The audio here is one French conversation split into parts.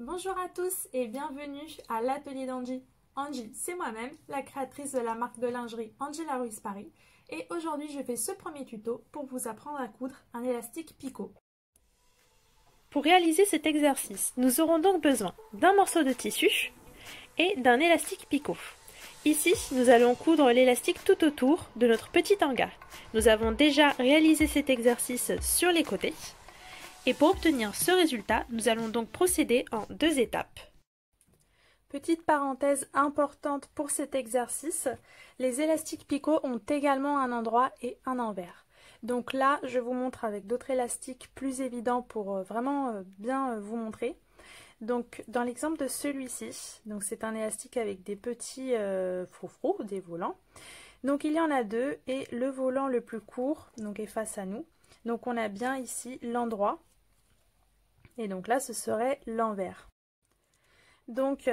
Bonjour à tous et bienvenue à l'atelier d'Angie. Angie, c'est moi-même, la créatrice de la marque de lingerie Angela Ruiz Paris, et aujourd'hui je fais ce premier tuto pour vous apprendre à coudre un élastique picot. Pour réaliser cet exercice, nous aurons donc besoin d'un morceau de tissu et d'un élastique picot. Ici, nous allons coudre l'élastique tout autour de notre petit tanga. Nous avons déjà réalisé cet exercice sur les côtés. Et pour obtenir ce résultat, nous allons donc procéder en deux étapes. Petite parenthèse importante pour cet exercice, les élastiques picots ont également un endroit et un envers. Donc là, je vous montre avec d'autres élastiques plus évidents pour vraiment bien vous montrer. Donc dans l'exemple de celui-ci, donc c'est un élastique avec des petits froufrous, des volants. Donc il y en a deux et le volant le plus court donc est face à nous. Donc on a bien ici l'endroit et donc là ce serait l'envers. Donc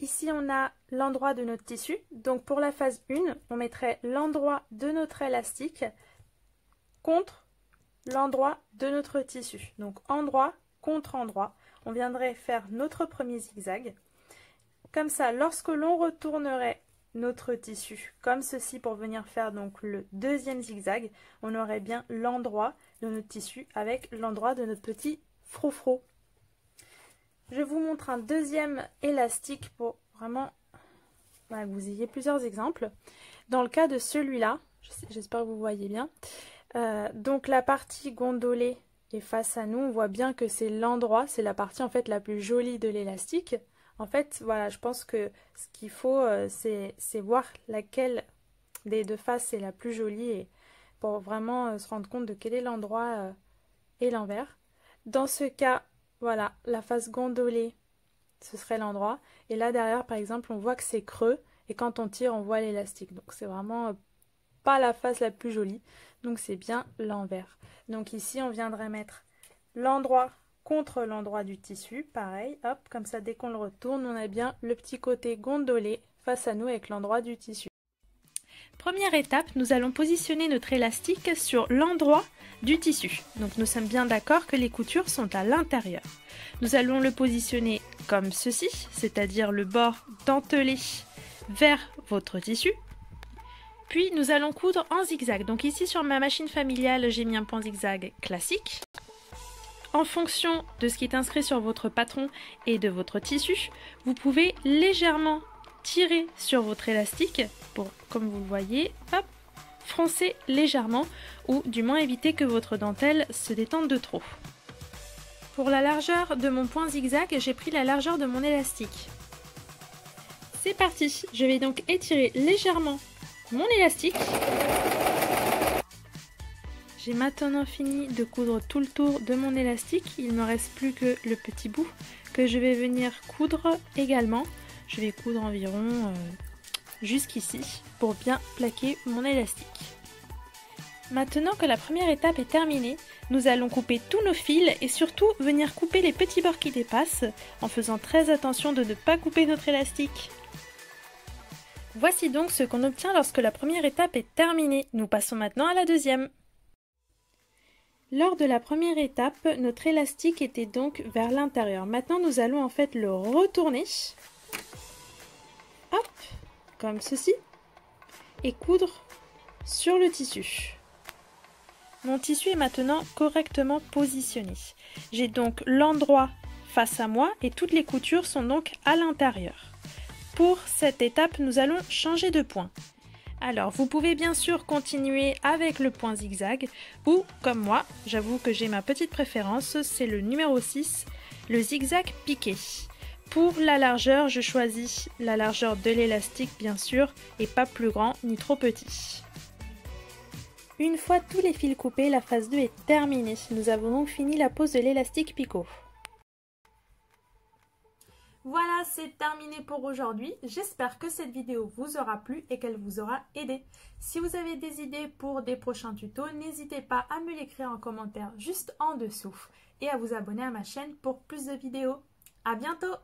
ici on a l'endroit de notre tissu. Donc pour la phase 1, on mettrait l'endroit de notre élastique contre l'endroit de notre tissu. Donc endroit contre endroit. On viendrait faire notre premier zigzag. Comme ça, lorsque l'on retournerait notre tissu comme ceci pour venir faire donc le deuxième zigzag, on aurait bien l'endroit de notre tissu avec l'endroit de notre petit froufrou. Je vous montre un deuxième élastique pour vraiment que vous ayez plusieurs exemples. Dans le cas de celui-là, j'espère que vous voyez bien, donc la partie gondolée et face à nous, on voit bien que c'est l'endroit, c'est la partie en fait la plus jolie de l'élastique. En fait, voilà, je pense que ce qu'il faut, c'est voir laquelle des deux faces est la plus jolie et pour vraiment se rendre compte de quel est l'endroit et l'envers. Dans ce cas, voilà, la face gondolée, ce serait l'endroit. Et là derrière, par exemple, on voit que c'est creux et quand on tire, on voit l'élastique. Donc c'est vraiment pas la face la plus jolie. Donc c'est bien l'envers. Donc ici, on viendrait mettre l'endroit contre l'endroit du tissu. Pareil, hop, comme ça, dès qu'on le retourne, on a bien le petit côté gondolé face à nous avec l'endroit du tissu. Première étape, nous allons positionner notre élastique sur l'endroit du tissu. Donc nous sommes bien d'accord que les coutures sont à l'intérieur. Nous allons le positionner comme ceci, c'est-à-dire le bord dentelé vers votre tissu. Puis nous allons coudre en zigzag. Donc ici sur ma machine familiale, j'ai mis un point zigzag classique. En fonction de ce qui est inscrit sur votre patron et de votre tissu, vous pouvez légèrement tirer sur votre élastique pour, comme vous le voyez, hop, froncer légèrement ou du moins éviter que votre dentelle se détende de trop. Pour la largeur de mon point zigzag, j'ai pris la largeur de mon élastique. C'est parti, je vais donc étirer légèrement mon élastique. J'ai maintenant fini de coudre tout le tour de mon élastique. Il ne me reste plus que le petit bout que je vais venir coudre également. Je vais coudre environ jusqu'ici pour bien plaquer mon élastique. Maintenant que la première étape est terminée, nous allons couper tous nos fils et surtout venir couper les petits bords qui dépassent en faisant très attention de ne pas couper notre élastique. Voici donc ce qu'on obtient lorsque la première étape est terminée. Nous passons maintenant à la deuxième. Lors de la première étape, notre élastique était donc vers l'intérieur. Maintenant, nous allons en fait le retourner. Hop, comme ceci. Et coudre sur le tissu. Mon tissu est maintenant correctement positionné. J'ai donc l'endroit face à moi et toutes les coutures sont donc à l'intérieur. Pour cette étape, nous allons changer de point. Alors, vous pouvez bien sûr continuer avec le point zigzag ou, comme moi, j'avoue que j'ai ma petite préférence, c'est le numéro 6, le zigzag piqué. Pour la largeur, je choisis la largeur de l'élastique, bien sûr, et pas plus grand ni trop petit. Une fois tous les fils coupés, la phase 2 est terminée. Nous avons donc fini la pose de l'élastique picot. Voilà, c'est terminé pour aujourd'hui. J'espère que cette vidéo vous aura plu et qu'elle vous aura aidé. Si vous avez des idées pour des prochains tutos, n'hésitez pas à me l'écrire en commentaire juste en dessous et à vous abonner à ma chaîne pour plus de vidéos. À bientôt!